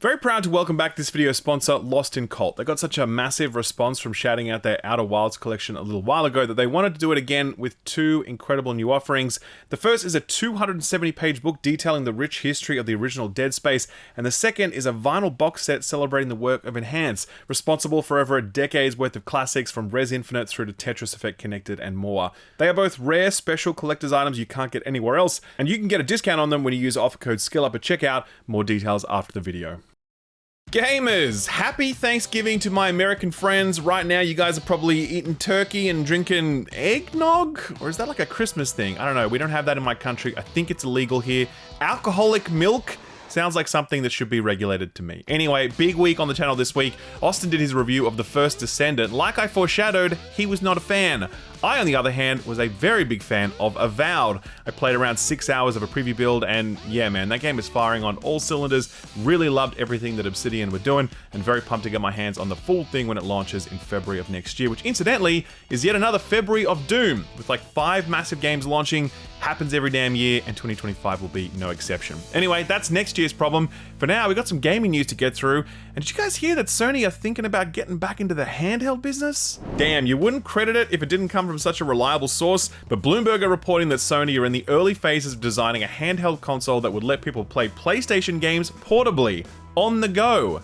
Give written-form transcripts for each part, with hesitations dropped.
Very proud to welcome back this video sponsor, Lost in Cult. They got such a massive response from shouting out their Outer Wilds collection a little while ago that they wanted to do it again with two incredible new offerings. The first is a 270-page book detailing the rich history of the original Dead Space, and the second is a vinyl box set celebrating the work of Enhance, responsible for over a decade's worth of classics from Res Infinite through to Tetris Effect Connected and more. They are both rare, special collector's items you can't get anywhere else, and you can get a discount on them when you use offer code SKILLUP at checkout. More details after the video. Gamers, happy Thanksgiving to my American friends. Right now, you guys are probably eating turkey and drinking eggnog? Or is that like a Christmas thing? I don't know. We don't have that in my country. I think it's illegal here. Alcoholic milk? Sounds like something that should be regulated to me. Anyway, big week on the channel this week. Austin did his review of The First Descendant. Like I foreshadowed, he was not a fan. I, on the other hand, was a very big fan of Avowed. I played around 6 hours of a preview build, and yeah, man, that game is firing on all cylinders. Really loved everything that Obsidian were doing, and very pumped to get my hands on the full thing when it launches in February of next year, which incidentally is yet another February of Doom, with like 5 massive games launching. Happens every damn year, and 2025 will be no exception. Anyway, that's next year's problem. For now, we got some gaming news to get through. And did you guys hear that Sony are thinking about getting back into the handheld business? Damn, you wouldn't credit it if it didn't come from such a reliable source, but Bloomberg are reporting that Sony are in the early phases of designing a handheld console that would let people play PlayStation games portably, on the go.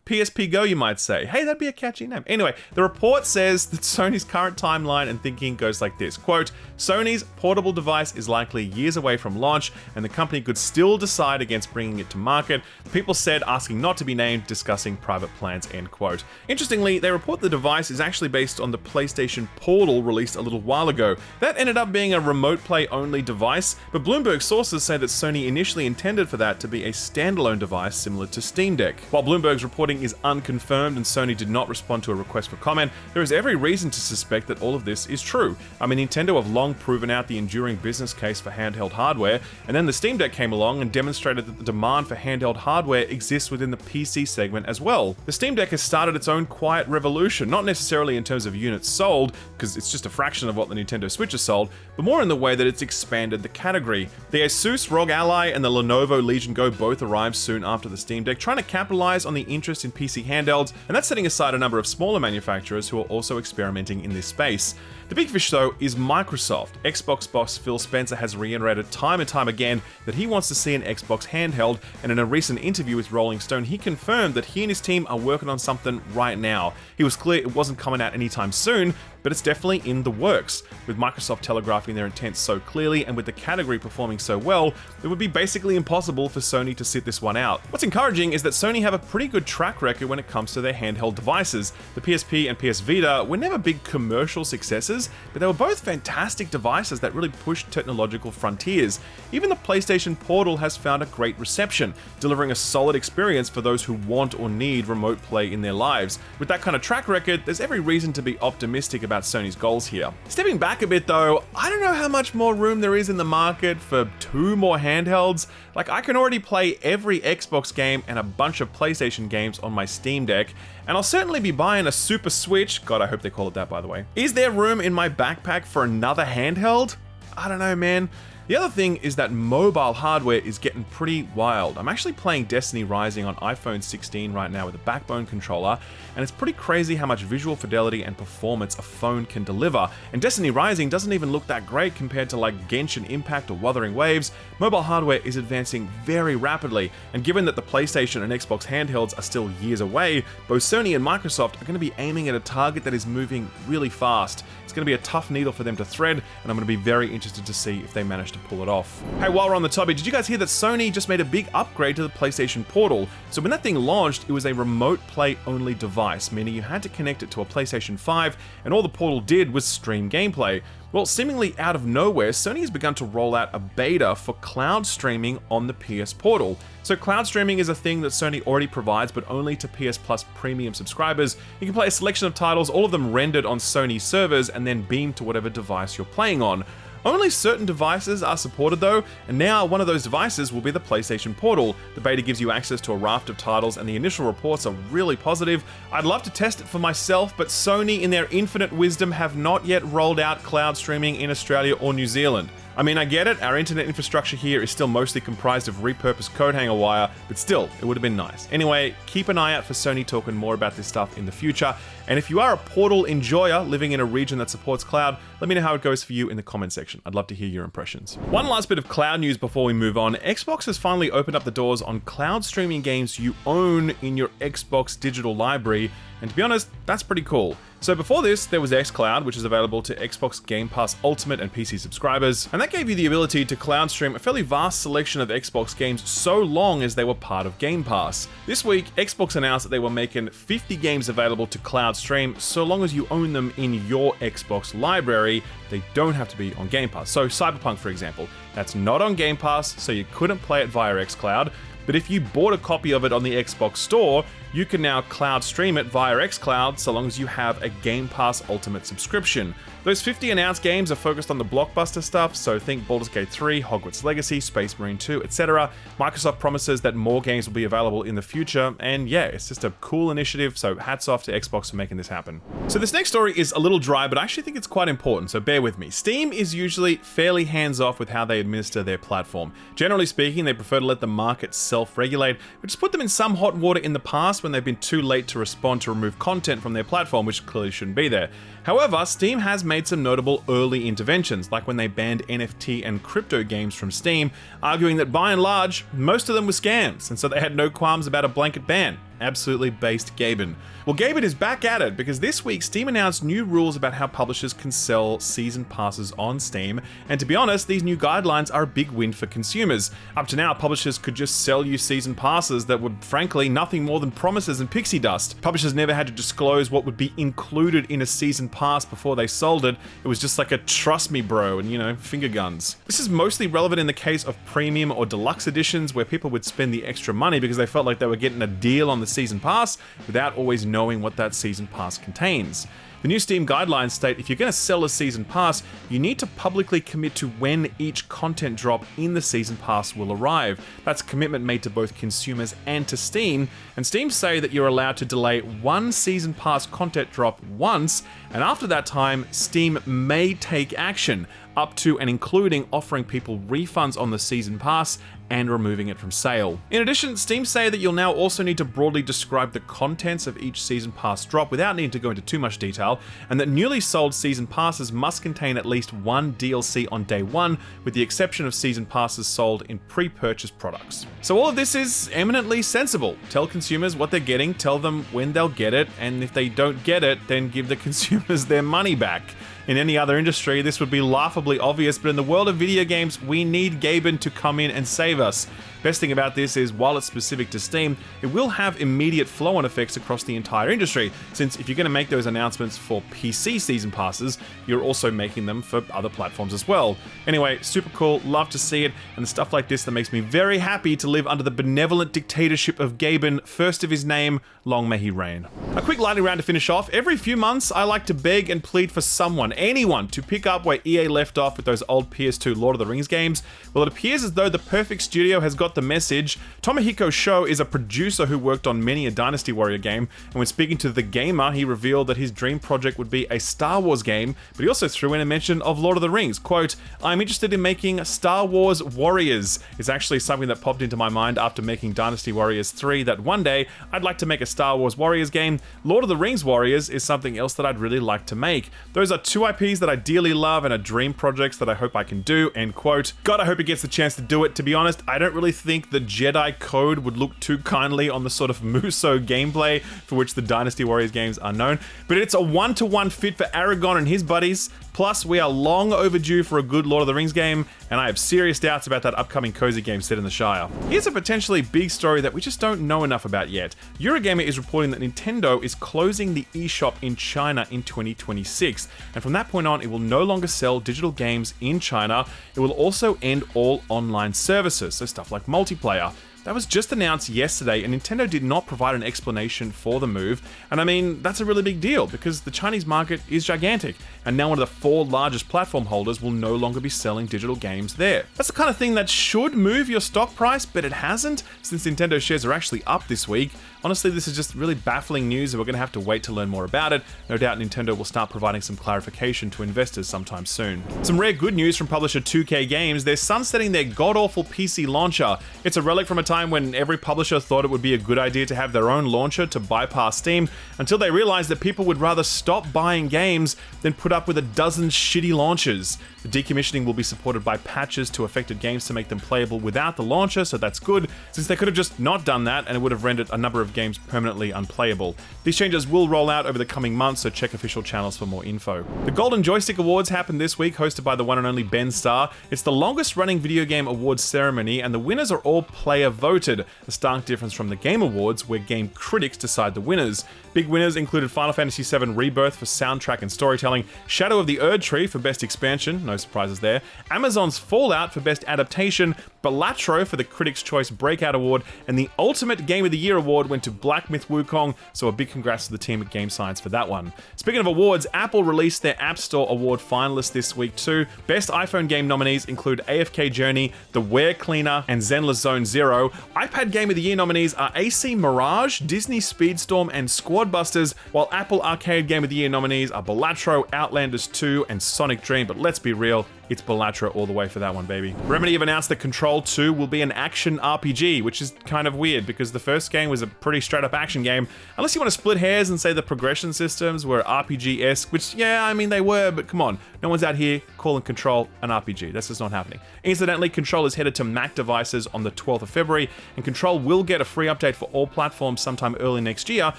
PSP Go, you might say. Hey, that'd be a catchy name. Anyway, the report says that Sony's current timeline and thinking goes like this. Quote, Sony's portable device is likely years away from launch, and the company could still decide against bringing it to market. People said asking not to be named, discussing private plans, end quote. Interestingly, they report the device is actually based on the PlayStation Portal released a little while ago. That ended up being a remote play only device, but Bloomberg sources say that Sony initially intended for that to be a standalone device similar to Steam Deck. While Bloomberg's reporting is unconfirmed and Sony did not respond to a request for comment, there is every reason to suspect that all of this is true. I mean, Nintendo have long proven out the enduring business case for handheld hardware, and then the Steam Deck came along and demonstrated that the demand for handheld hardware exists within the PC segment as well. The Steam Deck has started its own quiet revolution, not necessarily in terms of units sold, because it's just a fraction of what the Nintendo Switch has sold, but more in the way that it's expanded the category. The Asus ROG Ally and the Lenovo Legion Go both arrived soon after the Steam Deck, trying to capitalize on the interest in PC handhelds, and that's setting aside a number of smaller manufacturers who are also experimenting in this space. The big fish, though, is Microsoft. Xbox boss Phil Spencer has reiterated time and time again that he wants to see an Xbox handheld, and in a recent interview with Rolling Stone, he confirmed that he and his team are working on something right now. He was clear it wasn't coming out anytime soon, but it's definitely in the works. With Microsoft telegraphing their intent so clearly and with the category performing so well, it would be basically impossible for Sony to sit this one out. What's encouraging is that Sony have a pretty good track record when it comes to their handheld devices. The PSP and PS Vita were never big commercial successes, but they were both fantastic devices that really pushed technological frontiers. Even the PlayStation Portal has found a great reception, delivering a solid experience for those who want or need remote play in their lives. With that kind of track record, there's every reason to be optimistic about Sony's goals here. Stepping back a bit though, I don't know how much more room there is in the market for 2 more handhelds. Like, I can already play every Xbox game and a bunch of PlayStation games on my Steam Deck, and I'll certainly be buying a Super Switch. God, I hope they call it that, by the way. Is there room in my backpack for another handheld? I don't know, man. The other thing is that mobile hardware is getting pretty wild. I'm actually playing Destiny Rising on iPhone 16 right now with a Backbone controller, and it's pretty crazy how much visual fidelity and performance a phone can deliver. And Destiny Rising doesn't even look that great compared to like Genshin Impact or Wuthering Waves. Mobile hardware is advancing very rapidly, and given that the PlayStation and Xbox handhelds are still years away, both Sony and Microsoft are going to be aiming at a target that is moving really fast. It's going to be a tough needle for them to thread, and I'm going to be very interested to see if they manage to pull it off. Hey, while we're on the topic, did you guys hear that Sony just made a big upgrade to the PlayStation Portal? So when that thing launched, it was a remote play only device, meaning you had to connect it to a PlayStation 5, and all the Portal did was stream gameplay. Well, seemingly out of nowhere, Sony has begun to roll out a beta for cloud streaming on the PS Portal. So cloud streaming is a thing that Sony already provides, but only to PS Plus premium subscribers. You can play a selection of titles, all of them rendered on Sony servers, and then beamed to whatever device you're playing on. Only certain devices are supported though, and now one of those devices will be the PlayStation Portal. The beta gives you access to a raft of titles, and the initial reports are really positive. I'd love to test it for myself, but Sony in their infinite wisdom have not yet rolled out cloud streaming in Australia or New Zealand. I mean, I get it, our internet infrastructure here is still mostly comprised of repurposed coat hanger wire, but still, it would have been nice. Anyway, keep an eye out for Sony talking more about this stuff in the future, and if you are a Portal enjoyer living in a region that supports cloud, let me know how it goes for you in the comment section. I'd love to hear your impressions. One last bit of cloud news before we move on. Xbox has finally opened up the doors on cloud streaming games you own in your Xbox digital library, and to be honest, that's pretty cool. So before this, there was xCloud, which is available to Xbox Game Pass Ultimate and PC subscribers, and that gave you the ability to cloud stream a fairly vast selection of Xbox games so long as they were part of Game Pass. This week, Xbox announced that they were making 50 games available to cloud stream so long as you own them in your Xbox library. They don't have to be on Game Pass. So Cyberpunk, for example, that's not on Game Pass, so you couldn't play it via xCloud. But if you bought a copy of it on the Xbox Store, you can now cloud stream it via xCloud so long as you have a Game Pass Ultimate subscription. Those 50 announced games are focused on the blockbuster stuff, so think Baldur's Gate 3, Hogwarts Legacy, Space Marine 2, etc. Microsoft promises that more games will be available in the future, and yeah, it's just a cool initiative, so hats off to Xbox for making this happen. So this next story is a little dry, but I actually think it's quite important, so bear with me. Steam is usually fairly hands-off with how they administer their platform. Generally speaking, they prefer to let the market self-regulate, which has put them in some hot water in the past when they've been too late to respond to remove content from their platform, which clearly shouldn't be there. However, Steam has made some notable early interventions, like when they banned NFT and crypto games from Steam, arguing that by and large, most of them were scams, and so they had no qualms about a blanket ban. Absolutely based Gaben. Well, Gaben is back at it because this week Steam announced new rules about how publishers can sell season passes on Steam, and to be honest, these new guidelines are a big win for consumers. Up to now, publishers could just sell you season passes that were frankly nothing more than promises and pixie dust. Publishers never had to disclose what would be included in a season pass before they sold it. It was just like a trust me bro and, you know, finger guns. This is mostly relevant in the case of premium or deluxe editions where people would spend the extra money because they felt like they were getting a deal on the season pass without always knowing what that season pass contains. The new Steam guidelines state if you're going to sell a season pass, you need to publicly commit to when each content drop in the season pass will arrive. That's a commitment made to both consumers and to Steam, and Steam say that you're allowed to delay one season pass content drop once, and after that time, Steam may take action, up to and including offering people refunds on the season pass and removing it from sale. In addition, Steam say that you'll now also need to broadly describe the contents of each season pass drop without needing to go into too much detail, and that newly sold season passes must contain at least one DLC on day one, with the exception of season passes sold in pre-purchase products. So all of this is eminently sensible. Tell consumers what they're getting, tell them when they'll get it, and if they don't get it, then give the consumers their money back. In any other industry, this would be laughably obvious, but in the world of video games, we need Gaben to come in and save us. Best thing about this is, while it's specific to Steam, it will have immediate flow-on effects across the entire industry, since if you're going to make those announcements for PC season passes, you're also making them for other platforms as well. Anyway, super cool, love to see it, and stuff like this that makes me very happy to live under the benevolent dictatorship of Gaben, first of his name, long may he reign. A quick lightning round to finish off. Every few months, I like to beg and plead for someone, anyone, to pick up where EA left off with those old PS2 Lord of the Rings games. Well, it appears as though the perfect studio has got the message. Tomohiko Sho is a producer who worked on many a Dynasty Warrior game, and when speaking to The Gamer, he revealed that his dream project would be a Star Wars game, but he also threw in a mention of Lord of the Rings. Quote, "I'm interested in making Star Wars Warriors." It's actually something that popped into my mind after making Dynasty Warriors 3, that one day I'd like to make a Star Wars Warriors game. Lord of the Rings Warriors is something else that I'd really like to make. Those are two IPs that I dearly love and are dream projects that I hope I can do, end quote. God, I hope he gets the chance to do it. To be honest, I don't really think the Jedi Code would look too kindly on the sort of Muso gameplay for which the Dynasty Warriors games are known, but it's a one-to-one fit for Aragorn and his buddies. Plus, we are long overdue for a good Lord of the Rings game, and I have serious doubts about that upcoming cozy game set in the Shire. Here's a potentially big story that we just don't know enough about yet. Eurogamer is reporting that Nintendo is closing the eShop in China in 2026, and from that point on, it will no longer sell digital games in China. It will also end all online services, so stuff like multiplayer. That was just announced yesterday, and Nintendo did not provide an explanation for the move. And I mean, that's a really big deal because the Chinese market is gigantic, and now one of the 4 largest platform holders will no longer be selling digital games there. That's the kind of thing that should move your stock price, but it hasn't, since Nintendo shares are actually up this week. Honestly, this is just really baffling news, and we're going to have to wait to learn more about it. No doubt Nintendo will start providing some clarification to investors sometime soon. Some rare good news from publisher 2K Games. They're sunsetting their god-awful PC launcher. It's a relic from a time when every publisher thought it would be a good idea to have their own launcher to bypass Steam, until they realized that people would rather stop buying games than put up with a dozen shitty launchers. The decommissioning will be supported by patches to affected games to make them playable without the launcher, so that's good, since they could have just not done that and it would have rendered a number of games permanently unplayable. These changes will roll out over the coming months, so check official channels for more info. The Golden Joystick Awards happened this week, hosted by the one and only Ben Starr. It's the longest running video game awards ceremony, and the winners are all player voted, a stark difference from the Game Awards, where game critics decide the winners. Big winners included Final Fantasy VII Rebirth for soundtrack and storytelling, Shadow of the Erdtree for best expansion, no surprises there, Amazon's Fallout for best adaptation, Balatro for the Critics' Choice Breakout Award, and the Ultimate Game of the Year Award went to Black Myth Wukong, so a big congrats to the team at Game Science for that one. Speaking of awards, Apple released their App Store Award finalists this week too. Best iPhone game nominees include AFK Journey, The Ware Cleaner, and Zenless Zone Zero. iPad Game of the Year nominees are AC Mirage, Disney Speedstorm, and Squad Busters, while Apple Arcade Game of the Year nominees are Balatro, Outlanders 2, and Sonic Dream, but let's be real, it's Balatro all the way for that one, baby. Remedy have announced that Control 2 will be an action RPG, which is kind of weird because the first game was a pretty straight up action game, unless you want to split hairs and say the progression systems were RPG-esque, which, yeah, I mean, they were, but come on, no one's out here calling Control an RPG. That's just not happening. Incidentally, Control is headed to Mac devices on the 12th of February, and Control will get a free update for all platforms sometime early next year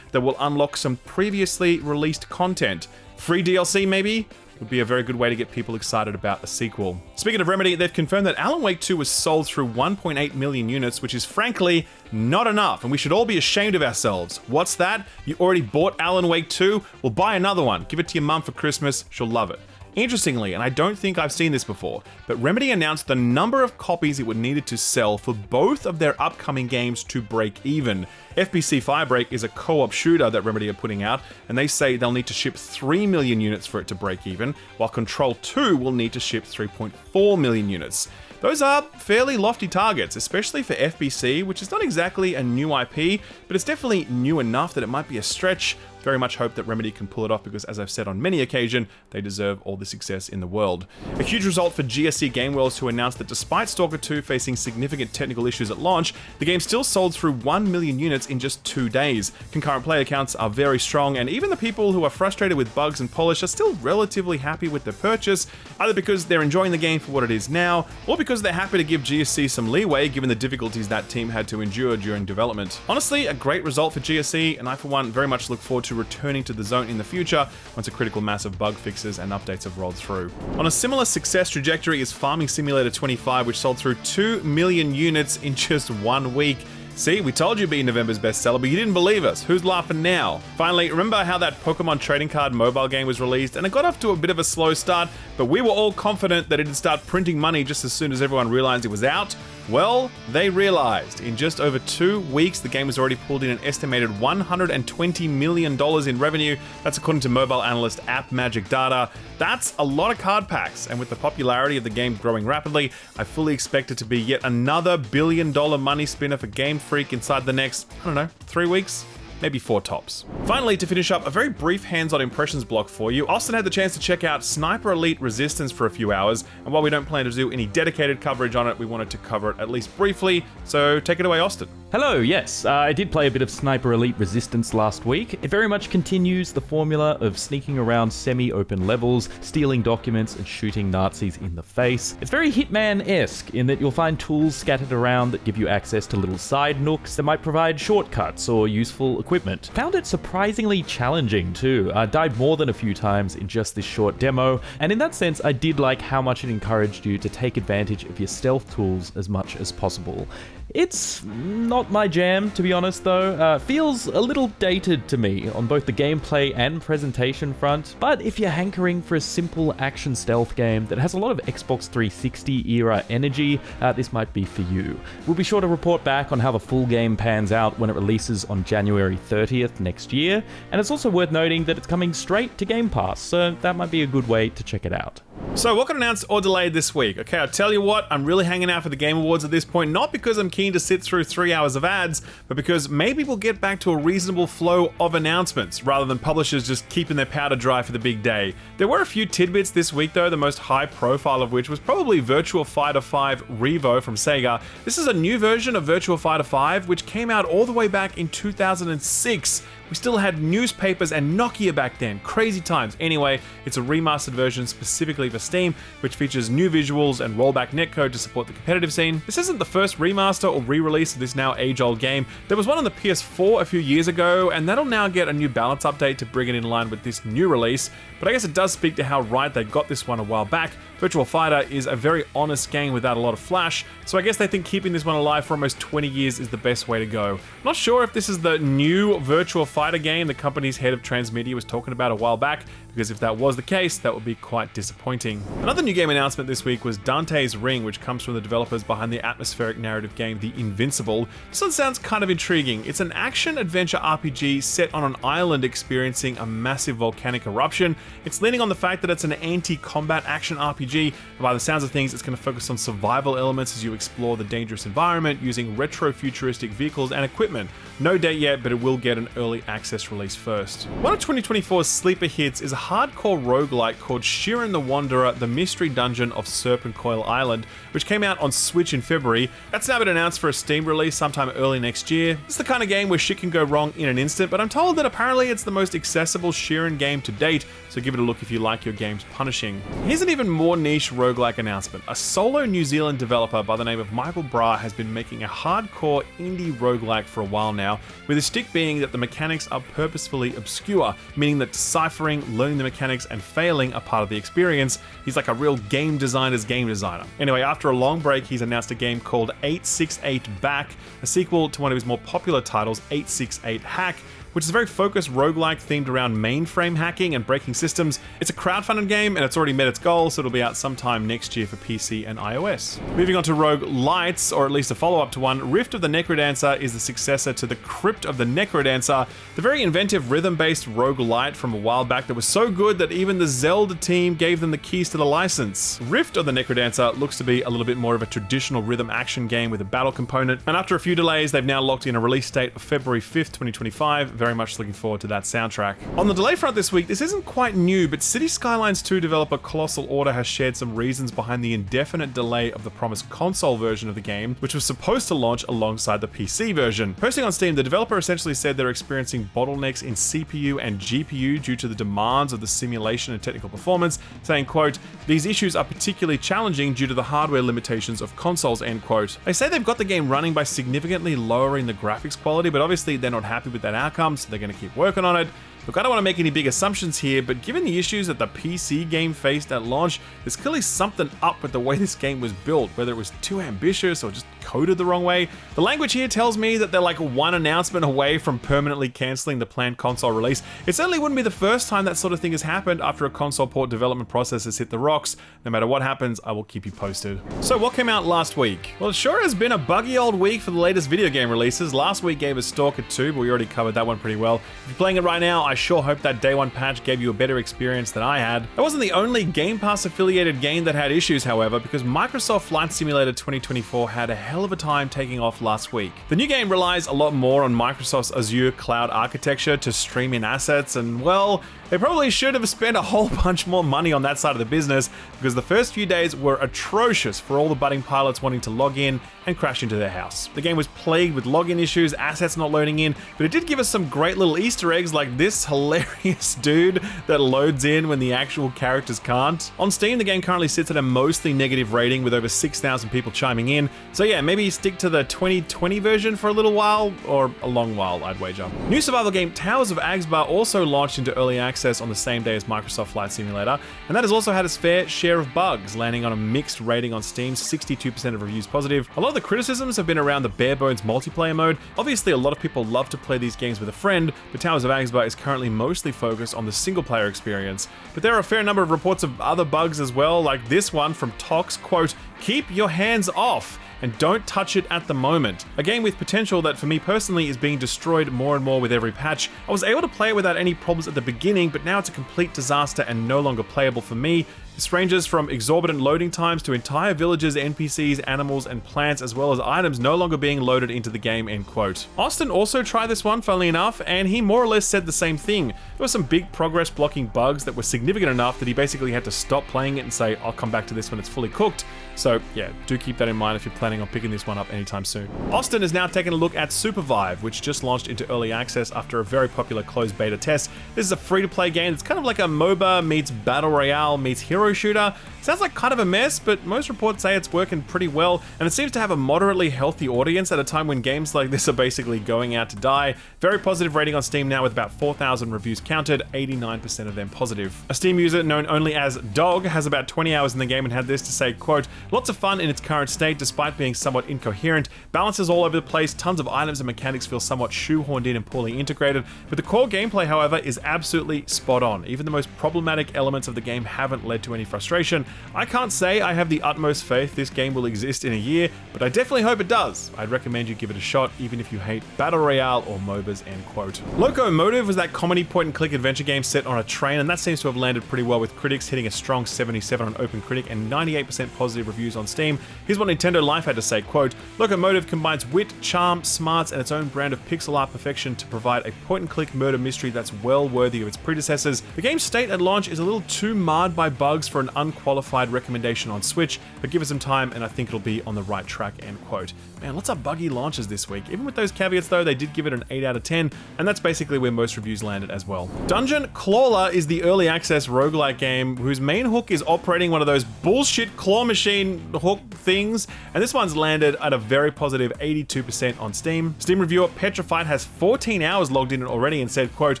that will unlock some previously released content. Free DLC, maybe? Would be a very good way to get people excited about a sequel. Speaking of Remedy, they've confirmed that Alan Wake 2 was sold through 1.8 million units, which is frankly not enough, and we should all be ashamed of ourselves. What's that? You already bought Alan Wake 2? Well, buy another one. Give it to your mum for Christmas. She'll love it. Interestingly, and I don't think I've seen this before, but Remedy announced the number of copies it would need to sell for both of their upcoming games to break even. FBC Firebreak is a co-op shooter that Remedy are putting out, and they say they'll need to ship 3 million units for it to break even, while Control 2 will need to ship 3.4 million units. Those are fairly lofty targets, especially for FBC, which is not exactly a new IP, but it's definitely new enough that it might be a stretch. Very much hope that Remedy can pull it off because, as I've said on many occasions, they deserve all the success in the world. A huge result for GSC Game Worlds, who announced that despite Stalker 2 facing significant technical issues at launch, the game still sold through 1 million units in just 2 days. Concurrent player counts are very strong, and even the people who are frustrated with bugs and polish are still relatively happy with the purchase, either because they're enjoying the game for what it is now, or because they're happy to give GSC some leeway given the difficulties that team had to endure during development. Honestly, a great result for GSC, and I for one very much look forward to returning to the zone in the future once a critical mass of bug fixes and updates have rolled through. On a similar success trajectory is Farming Simulator 25, which sold through 2 million units in just 1 week. See, we told you it'd be November's bestseller, but you didn't believe us. Who's laughing now? Finally, remember how that Pokemon trading card mobile game was released and it got off to a bit of a slow start, but we were all confident that it'd start printing money just as soon as everyone realized it was out? Well, they realized. In just over 2 weeks, the game has already pulled in an estimated $120 million in revenue. That's according to mobile analyst App Magic Data. That's a lot of card packs, and with the popularity of the game growing rapidly, I fully expect it to be yet another billion-dollar money spinner for Game Freak inside the next, 3 weeks? Maybe 4 tops. Finally, to finish up, a very brief hands-on impressions block for you. Austin had the chance to check out Sniper Elite Resistance for a few hours, and while we don't plan to do any dedicated coverage on it, we wanted to cover it at least briefly, so take it away, Austin. Hello, yes, I did play a bit of Sniper Elite Resistance last week. It very much continues the formula of sneaking around semi-open levels, stealing documents, and shooting Nazis in the face. It's very Hitman-esque in that you'll find tools scattered around that give you access to little side nooks that might provide shortcuts or useful equipment. Found it surprisingly challenging too. I died more than a few times in just this short demo, and in that sense I did like how much it encouraged you to take advantage of your stealth tools as much as possible. It's not my jam, to be honest, though. Feels a little dated to me on both the gameplay and presentation front, but if you're hankering for a simple action stealth game that has a lot of Xbox 360 era energy, this might be for you. We'll be sure to report back on how the full game pans out when it releases on January 30th next year, and it's also worth noting that it's coming straight to Game Pass, so that might be a good way to check it out. So what got announced or delayed this week? Okay, I'll tell you what, I'm really hanging out for the Game Awards at this point, not because I'm keen to sit through 3 hours of ads, but because maybe we'll get back to a reasonable flow of announcements, rather than publishers just keeping their powder dry for the big day. There were a few tidbits this week though, the most high profile of which was probably Virtua Fighter 5 Revo from Sega. This is a new version of Virtua Fighter 5, which came out all the way back in 2006. We still had newspapers and Nokia back then. Crazy times. Anyway, it's a remastered version specifically for Steam, which features new visuals and rollback netcode to support the competitive scene. This isn't the first remaster or re-release of this now age-old game. There was one on the PS4 a few years ago, and that'll now get a new balance update to bring it in line with this new release. But I guess it does speak to how right they got this one a while back. Virtua Fighter is a very honest game without a lot of flash, so I guess they think keeping this one alive for almost 20 years is the best way to go. Not sure if this is the new Virtua Fighter game the company's head of transmedia was talking about a while back, because if that was the case, that would be quite disappointing. Another new game announcement this week was Dante's Ring, which comes from the developers behind the atmospheric narrative game The Invincible. This one sounds kind of intriguing. It's an action-adventure RPG set on an island experiencing a massive volcanic eruption. It's leaning on the fact that it's an anti-combat action RPG, and by the sounds of things, it's going to focus on survival elements as you explore the dangerous environment using retro-futuristic vehicles and equipment. No date yet, but it will get an early access release first. One of 2024's sleeper hits is a hardcore roguelike called Shiren the Wanderer, The Mystery Dungeon of Serpent Coil Island, which came out on Switch in February. That's now been announced for a Steam release sometime early next year. It's the kind of game where shit can go wrong in an instant, but I'm told that apparently it's the most accessible Shiren game to date, so give it a look if you like your game's punishing. Here's an even more niche roguelike announcement. A solo New Zealand developer by the name of Michael Bra has been making a hardcore indie roguelike for a while now, with his stick being that the mechanics are purposefully obscure, meaning that deciphering, learning the mechanics, and failing are part of the experience. He's like a real game designer's game designer. Anyway, after a long break, he's announced a game called 868 Back, a sequel to one of his more popular titles, 868 Hack, which is a very focused roguelike themed around mainframe hacking and breaking systems. It's a crowdfunded game and it's already met its goal, so it'll be out sometime next year for PC and iOS. Moving on to Roguelites, or at least a follow-up to one, Rift of the NecroDancer is the successor to the Crypt of the NecroDancer, the very inventive rhythm-based roguelite from a while back that was so good that even the Zelda team gave them the keys to the license. Rift of the NecroDancer looks to be a little bit more of a traditional rhythm action game with a battle component, and after a few delays, they've now locked in a release date of February 5th, 2025. Very much looking forward to that soundtrack. On the delay front this week, this isn't quite new, but City Skylines 2 developer Colossal Order has shared some reasons behind the indefinite delay of the promised console version of the game, which was supposed to launch alongside the PC version. Posting on Steam, the developer essentially said they're experiencing bottlenecks in CPU and GPU due to the demands of the simulation and technical performance, saying, quote, "These issues are particularly challenging due to the hardware limitations of consoles," end quote. They say they've got the game running by significantly lowering the graphics quality, but obviously they're not happy with that outcome, so they're going to keep working on it. Look, I don't want to make any big assumptions here, but given the issues that the PC game faced at launch, there's clearly something up with the way this game was built, whether it was too ambitious or just coded the wrong way. The language here tells me that they're like one announcement away from permanently cancelling the planned console release. It certainly wouldn't be the first time that sort of thing has happened after a console port development process has hit the rocks. No matter what happens, I will keep you posted. So what came out last week? Well, it sure has been a buggy old week for the latest video game releases. Last week gave us Stalker 2, but we already covered that one pretty well. If you're playing it right now, I sure hope that day one patch gave you a better experience than I had. That wasn't the only Game Pass affiliated game that had issues, however, because Microsoft Flight Simulator 2024 had a hell of a time taking off last week. The new game relies a lot more on Microsoft's Azure cloud architecture to stream in assets, and well, they probably should have spent a whole bunch more money on that side of the business, because the first few days were atrocious for all the budding pilots wanting to log in and crash into their house. The game was plagued with login issues, assets not loading in, but it did give us some great little Easter eggs like this this hilarious dude that loads in when the actual characters can't. On Steam, the game currently sits at a mostly negative rating with over 6,000 people chiming in. So yeah, maybe stick to the 2020 version for a little while, or a long while, I'd wager. New survival game Towers of Aghasba also launched into early access on the same day as Microsoft Flight Simulator, and that has also had its fair share of bugs, landing on a mixed rating on Steam, 62% of reviews positive. A lot of the criticisms have been around the bare bones multiplayer mode. Obviously, a lot of people love to play these games with a friend, but Towers of Aghasba is currently mostly focused on the single player experience. But there are a fair number of reports of other bugs as well, like this one from Tox, quote, "Keep your hands off and don't touch it at the moment." A game with potential that for me personally is being destroyed more and more with every patch. I was able to play it without any problems at the beginning, but now it's a complete disaster and no longer playable for me. This ranges from exorbitant loading times to entire villages, NPCs, animals, and plants, as well as items no longer being loaded into the game, end quote. Austin also tried this one, funnily enough, and he more or less said the same thing. There were some big progress blocking bugs that were significant enough that he basically had to stop playing it and say, "I'll come back to this when it's fully cooked." So yeah, do keep that in mind if you're planning on picking this one up anytime soon. Austin is now taking a look at Supervive, which just launched into early access after a very popular closed beta test. This is a free-to-play game that's kind of like a MOBA meets Battle Royale meets Hero Shooter. Sounds like kind of a mess, but most reports say it's working pretty well, and it seems to have a moderately healthy audience at a time when games like this are basically going out to die. Very positive rating on Steam now with about 4,000 reviews counted, 89% of them positive. A Steam user known only as Dog has about 20 hours in the game and had this to say, quote, "Lots of fun in its current state despite being somewhat incoherent. Balances all over the place, tons of items and mechanics feel somewhat shoehorned in and poorly integrated, but the core gameplay, however, is absolutely spot on. Even the most problematic elements of the game haven't led to any frustration. I can't say I have the utmost faith this game will exist in a year, but I definitely hope it does. I'd recommend you give it a shot, even if you hate Battle Royale or MOBAs," end quote. Loco Motive was that comedy point-and-click adventure game set on a train, and that seems to have landed pretty well with critics hitting a strong 77 on OpenCritic and 98% positive reviews on Steam. Here's what Nintendo Life had to say, quote, "Loco Motive combines wit, charm, smarts, and its own brand of pixel art perfection to provide a point-and-click murder mystery that's well worthy of its predecessors. The game's state at launch is a little too marred by bugs for an unqualified recommendation on Switch, but give it some time and I think it'll be on the right track," end quote. Man, lots of buggy launches this week. Even with those caveats though, they did give it an 8 out of 10, and that's basically where most reviews landed as well. Dungeon Clawler is the early access roguelike game whose main hook is operating one of those bullshit claw machine hook things, and this one's landed at a very positive 82% on Steam. Steam reviewer Petrified has 14 hours logged in already and said, quote,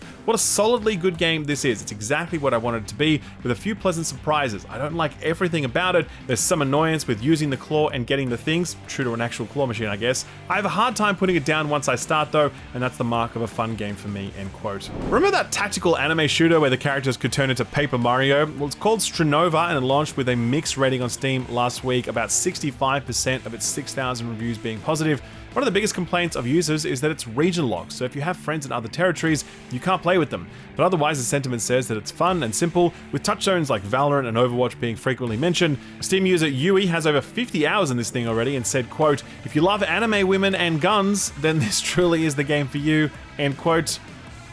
"What a solidly good game this is. It's exactly what I wanted it to be, with a few pleasant surprises. I don't like everything about it. There's some annoyance with using the claw and getting the things, true to an actual claw machine, I guess. I have a hard time putting it down once I start though, and that's the mark of a fun game for me," end quote. Remember that tactical anime shooter where the characters could turn into Paper Mario? Well, it's called Strinova, and it launched with a mixed rating on Steam last week, about 65% of its 6,000 reviews being positive. One of the biggest complaints of users is that it's region locked, so if you have friends in other territories, you can't play with them. But otherwise, the sentiment says that it's fun and simple, with touchstones like Valorant and Overwatch being frequently mentioned. Steam user Yui has over 50 hours in this thing already and said, quote, "If you love anime, women, and guns, then this truly is the game for you," end quote.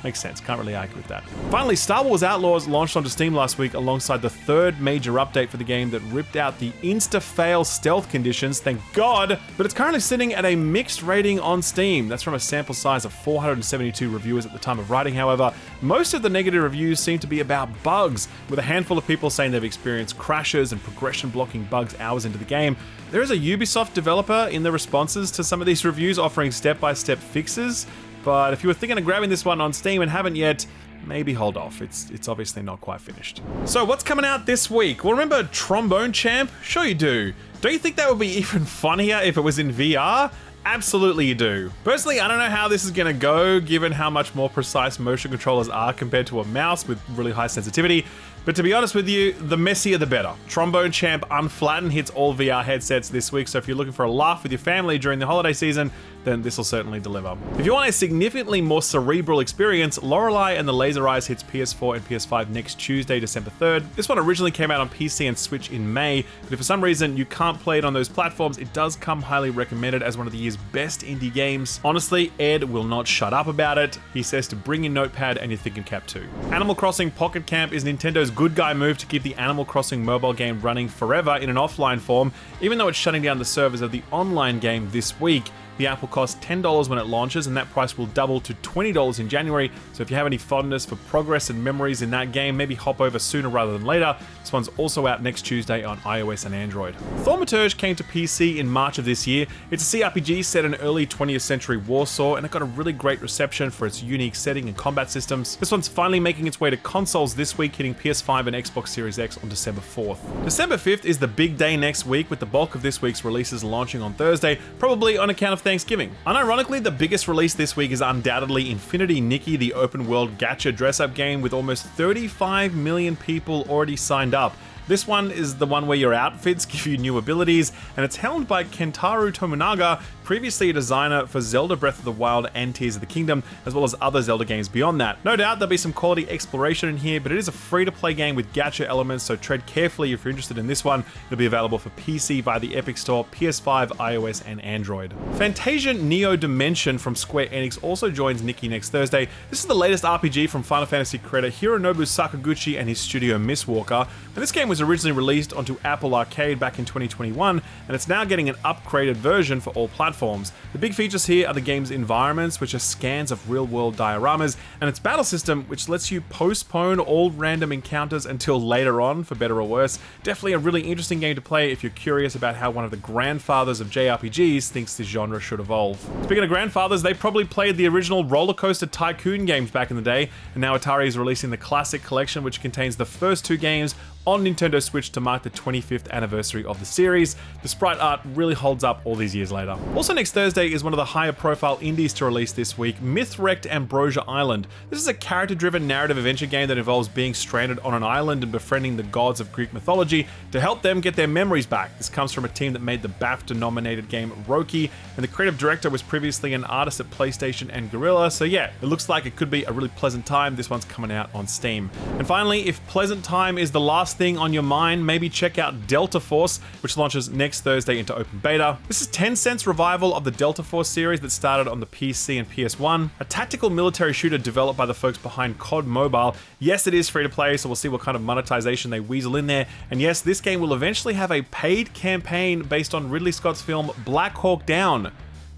Makes sense, can't really argue with that. Finally, Star Wars Outlaws launched onto Steam last week alongside the third major update for the game that ripped out the insta-fail stealth conditions, thank God, but it's currently sitting at a mixed rating on Steam. That's from a sample size of 472 reviewers at the time of writing, however. Most of the negative reviews seem to be about bugs, with a handful of people saying they've experienced crashes and progression blocking bugs hours into the game. There is a Ubisoft developer in the responses to some of these reviews offering step-by-step fixes, but if you were thinking of grabbing this one on Steam and haven't yet, maybe hold off. It's obviously not quite finished. So what's coming out this week? Well, remember Trombone Champ? Sure you do. Don't you think that would be even funnier if it was in VR? Absolutely you do. Personally, I don't know how this is gonna go, given how much more precise motion controllers are compared to a mouse with really high sensitivity. But to be honest with you, the messier the better. Trombone Champ Unflattened hits all VR headsets this week, so if you're looking for a laugh with your family during the holiday season, then this will certainly deliver. If you want a significantly more cerebral experience, Lorelei and the Laser Eyes hits PS4 and PS5 next Tuesday, December 3rd. This one originally came out on PC and Switch in May, but if for some reason you can't play it on those platforms, it does come highly recommended as one of the year's best indie games. Honestly, Ed will not shut up about it. He says to bring your notepad and your thinking cap too. Animal Crossing Pocket Camp is Nintendo's good guy move to keep the Animal Crossing mobile game running forever in an offline form, even though it's shutting down the servers of the online game this week. The app will cost $10 when it launches, and that price will double to $20 in January, so if you have any fondness for progress and memories in that game, maybe hop over sooner rather than later. This one's also out next Tuesday on iOS and Android. Thaumaturge came to PC in March of this year. It's a CRPG set in early 20th century Warsaw, and it got a really great reception for its unique setting and combat systems. This one's finally making its way to consoles this week, hitting PS5 and Xbox Series X on December 4th. December 5th is the big day next week, with the bulk of this week's releases launching on Thursday, probably on account of Thanksgiving. Unironically, the biggest release this week is undoubtedly Infinity Nikki, the open world gacha dress-up game with almost 35 million people already signed up. This one is the one where your outfits give you new abilities, and it's helmed by Kentaro Tominaga, previously a designer for Zelda Breath of the Wild and Tears of the Kingdom, as well as other Zelda games beyond that. No doubt there'll be some quality exploration in here, but it is a free-to-play game with gacha elements, so tread carefully if you're interested in this one. It'll be available for PC via the Epic Store, PS5, iOS, and Android. Fantasian Neo Dimension from Square Enix also joins Nikki next Thursday. This is the latest RPG from Final Fantasy creator Hironobu Sakaguchi and his studio Mistwalker, and this game was originally released onto Apple Arcade back in 2021, and it's now getting an upgraded version for all platforms. The big features here are the game's environments, which are scans of real-world dioramas, and its battle system, which lets you postpone all random encounters until later on, for better or worse. Definitely a really interesting game to play if you're curious about how one of the grandfathers of JRPGs thinks this genre should evolve. Speaking of grandfathers, they probably played the original RollerCoaster Tycoon games back in the day, and now Atari is releasing the Classic Collection, which contains the first two games on Nintendo Switch to mark the 25th anniversary of the series. The sprite art really holds up all these years later. Also next Thursday is one of the higher profile indies to release this week, Mythwrecked Ambrosia Island. This is a character-driven narrative adventure game that involves being stranded on an island and befriending the gods of Greek mythology to help them get their memories back. This comes from a team that made the BAFTA-nominated game Roki, and the creative director was previously an artist at PlayStation and Guerrilla, so yeah, it looks like it could be a really pleasant time. This one's coming out on Steam. And finally, if pleasant time is the last thing on your mind, maybe check out Delta Force, which launches next Thursday into open beta. This is Tencent's revival of the Delta Force series that started on the PC and PS1, a tactical military shooter developed by the folks behind COD Mobile. Yes, it is free to play, so we'll see what kind of monetization they weasel in there. And yes, this game will eventually have a paid campaign based on Ridley Scott's film Black Hawk Down.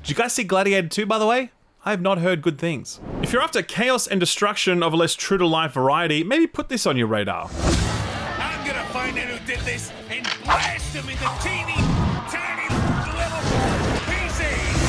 Did you guys see Gladiator 2, by the way? I have not heard good things. If you're after chaos and destruction of a less true-to-life variety, maybe put this on your radar. I'm gonna find out who did this and blast him into teeny, tiny little pieces!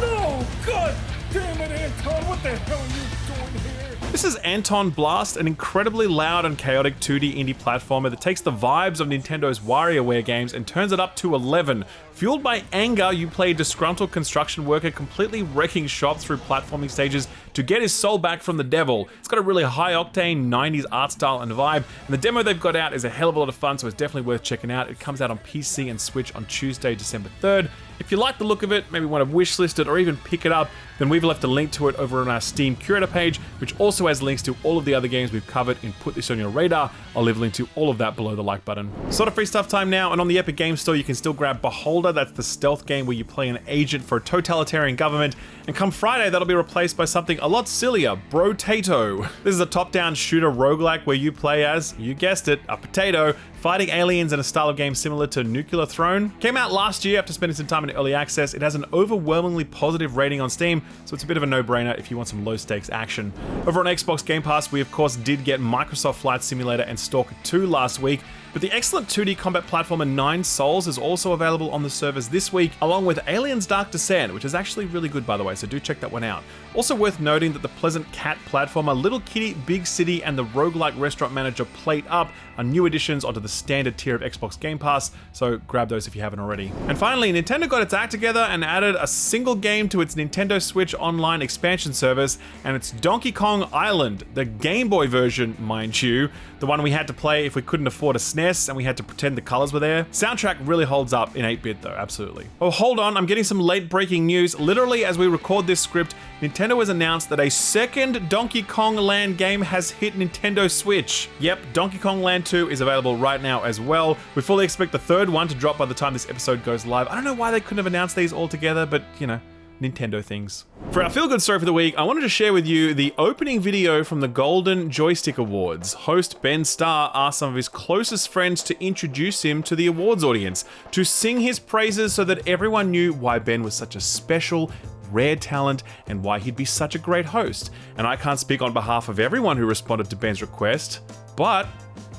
No! God damn it, Anton! What the hell are you doing here? This is Anton Blast, an incredibly loud and chaotic 2D indie platformer that takes the vibes of Nintendo's WarioWare games and turns it up to 11. Fueled by anger, you play a disgruntled construction worker completely wrecking shop through platforming stages to get his soul back from the devil. It's got a really high-octane 90s art style and vibe, and the demo they've got out is a hell of a lot of fun, so it's definitely worth checking out. It comes out on PC and Switch on Tuesday, December 3rd. If you like the look of it, maybe want to wishlist it or even pick it up, then we've left a link to it over on our Steam Curator page, which also has links to all of the other games we've covered in Put This On Your Radar. I'll leave a link to all of that below the like button. Sort of free stuff time now, and on the Epic Games Store you can still grab Beholder. That's the stealth game where you play an agent for a totalitarian government, and come Friday that'll be replaced by something a lot sillier, Brotato. This is a top-down shooter roguelike where you play as, you guessed it, a potato, fighting aliens in a style of game similar to Nuclear Throne. Came out last year after spending some time in early access. It has an overwhelmingly positive rating on Steam, so it's a bit of a no-brainer if you want some low-stakes action. Over on Xbox Game Pass, we of course did get Microsoft Flight Simulator and Stalker 2 last week, but the excellent 2D combat platformer Nine Souls is also available on the servers this week, along with Aliens Dark Descent, which is actually really good by the way, so do check that one out. Also worth noting that the pleasant cat platformer Little Kitty, Big City, and the roguelike restaurant manager Plate Up are new additions onto the standard tier of Xbox Game Pass, so grab those if you haven't already. And finally, Nintendo got its act together and added a single game to its Nintendo Switch Online expansion service, and it's Donkey Kong Island, the Game Boy version, mind you, the one we had to play if we couldn't afford a SNES and we had to pretend the colors were there. Soundtrack really holds up in 8-bit though, absolutely. Oh, hold on, I'm getting some late breaking news. Literally as we record this script, Nintendo has announced that a second Donkey Kong Land game has hit Nintendo Switch. Yep, Donkey Kong Land 2 is available right now as well. We fully expect the third one to drop by the time this episode goes live. I don't know why they couldn't have announced these all together, but you know, Nintendo things. For our feel-good story for the week, I wanted to share with you the opening video from the Golden Joystick Awards. Host Ben Starr asked some of his closest friends to introduce him to the awards audience, to sing his praises so that everyone knew why Ben was such a special, rare talent and why he'd be such a great host. And I can't speak on behalf of everyone who responded to Ben's request, but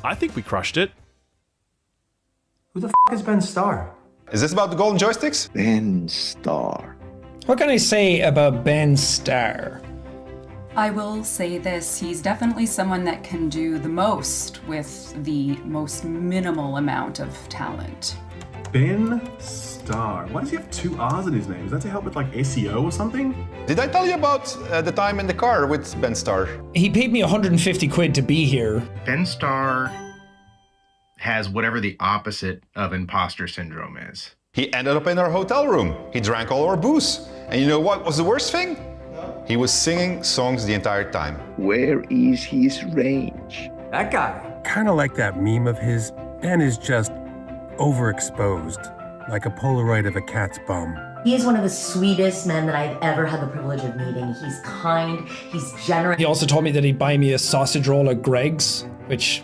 I think we crushed it. Who the f*** is Ben Starr? Is this about the golden joysticks? Ben Starr. What can I say about Ben Starr? I will say this, he's definitely someone that can do the most with the most minimal amount of talent. Ben Starr. Why does he have 2 R's in his name? Is that to help with like SEO or something? Did I tell you about the time in the car with Ben Starr? He paid me 150 quid to be here. Ben Starr has whatever the opposite of imposter syndrome is. He ended up in our hotel room. He drank all our booze. And you know what was the worst thing? No. He was singing songs the entire time. Where is his range? That guy. Kind of like that meme of his, Ben is just overexposed, like a Polaroid of a cat's bum. He is one of the sweetest men that I've ever had the privilege of meeting. He's kind, he's generous. He also told me that he'd buy me a sausage roll at Greg's, which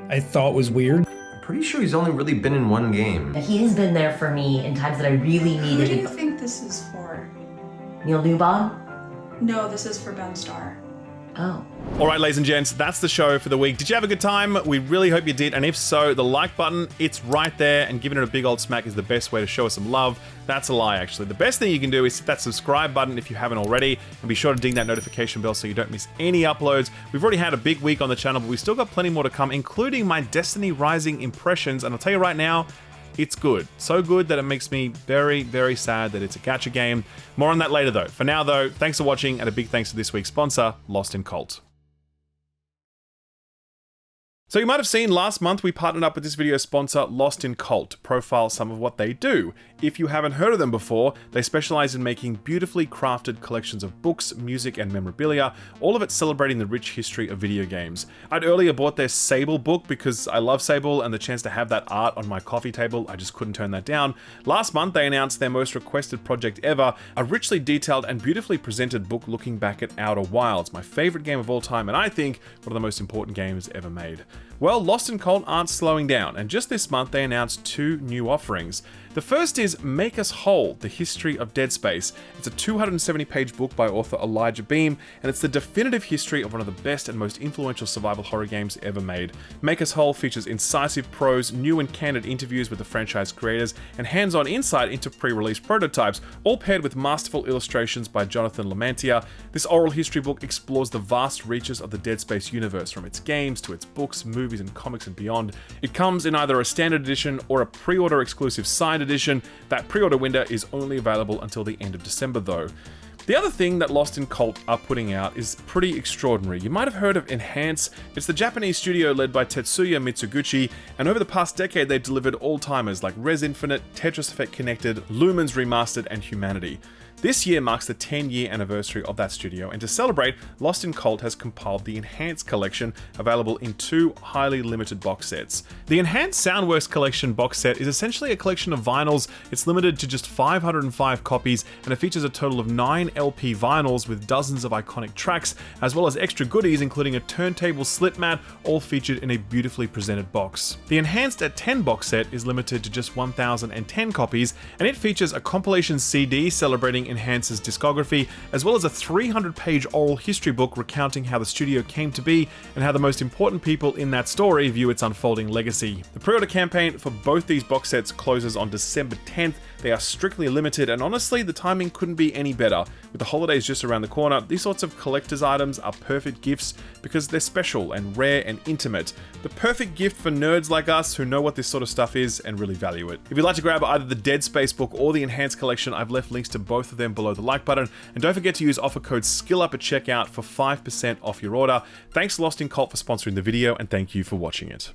I thought was weird. Pretty sure he's only really been in one game. He has been there for me in times that I really needed. Who do you think this is for? Neil Newbon? No, this is for Ben Starr. Oh. Alright, ladies and gents, that's the show for the week. Did you have a good time? We really hope you did, and if so, the like button, it's right there, and giving it a big old smack is the best way to show us some love. That's a lie, actually. The best thing you can do is hit that subscribe button if you haven't already, and be sure to ding that notification bell so you don't miss any uploads. We've already had a big week on the channel, but we've still got plenty more to come, including my Destiny Rising impressions, and I'll tell you right now, it's good. So good that it makes me very, very sad that it's a gacha game. More on that later though. For now though, thanks for watching, and a big thanks to this week's sponsor, Lost in Cult. So you might have seen last month we partnered up with this video sponsor, Lost in Cult, to profile some of what they do. If you haven't heard of them before, they specialize in making beautifully crafted collections of books, music, and memorabilia, all of it celebrating the rich history of video games. I'd earlier bought their Sable book because I love Sable, and the chance to have that art on my coffee table, I just couldn't turn that down. Last month they announced their most requested project ever, a richly detailed and beautifully presented book looking back at Outer Wilds, my favorite game of all time, and I think one of the most important games ever made. Well, Lost in Cult aren't slowing down, and just this month they announced 2 new offerings. The first is Make Us Whole, The History of Dead Space. It's a 270-page book by author Elijah Beam, and it's the definitive history of one of the best and most influential survival horror games ever made. Make Us Whole features incisive prose, new and candid interviews with the franchise creators, and hands-on insight into pre-release prototypes, all paired with masterful illustrations by Jonathan Lamantia. This oral history book explores the vast reaches of the Dead Space universe, from its games to its books, movies, and comics and beyond. It comes in either a standard edition or a pre-order exclusive signed edition. That pre-order window is only available until the end of December though. The other thing that Lost in Cult are putting out is pretty extraordinary. You might have heard of Enhance. It's the Japanese studio led by Tetsuya Mitsuguchi, and over the past decade they've delivered all-timers like Res Infinite, Tetris Effect Connected, Lumens Remastered, and Humanity. This year marks the 10-year anniversary of that studio, and to celebrate, Lost in Cult has compiled the Enhanced Collection, available in 2 highly limited box sets. The Enhanced Soundworks Collection box set is essentially a collection of vinyls. It's limited to just 505 copies, and it features a total of 9 LP vinyls with dozens of iconic tracks, as well as extra goodies including a turntable slit mat, all featured in a beautifully presented box. The Enhanced at 10 box set is limited to just 1,010 copies, and it features a compilation CD celebrating Enhance's discography, as well as a 300-page oral history book recounting how the studio came to be and how the most important people in that story view its unfolding legacy. The pre-order campaign for both these box sets closes on December 10th. They are strictly limited, and honestly, the timing couldn't be any better. With the holidays just around the corner, these sorts of collector's items are perfect gifts because they're special and rare and intimate. The perfect gift for nerds like us who know what this sort of stuff is and really value it. If you'd like to grab either the Dead Space book or the Enhanced Collection, I've left links to both of them below the like button, and don't forget to use offer code SKILLUP at checkout for 5% off your order. Thanks Lost in Cult for sponsoring the video, and thank you for watching it.